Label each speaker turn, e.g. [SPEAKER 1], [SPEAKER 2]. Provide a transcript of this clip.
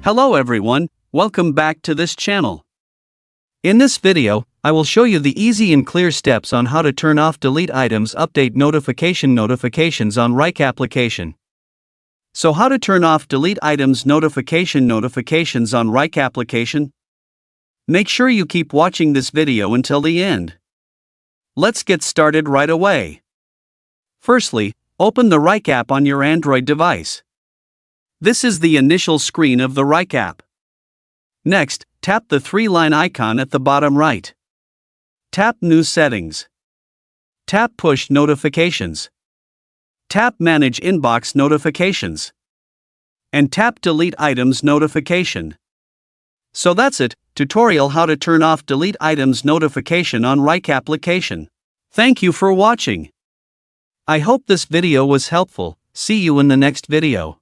[SPEAKER 1] Hello everyone, welcome back to this channel. In this video, I will show you the easy and clear steps on how to turn off delete items update notifications on Wrike application. So how to turn off delete items notifications on Wrike application? Make sure you keep watching this video until the end. Let's get started right away. Firstly, open the Wrike app on your Android device. This is the initial screen of the Wrike app. Next, tap the three-line icon at the bottom right. Tap New Settings. Tap Push Notifications. Tap Manage Inbox Notifications. And tap Delete Items Notification. So that's it, tutorial how to turn off delete items notification on Wrike application. Thank you for watching. I hope this video was helpful. See you in the next video.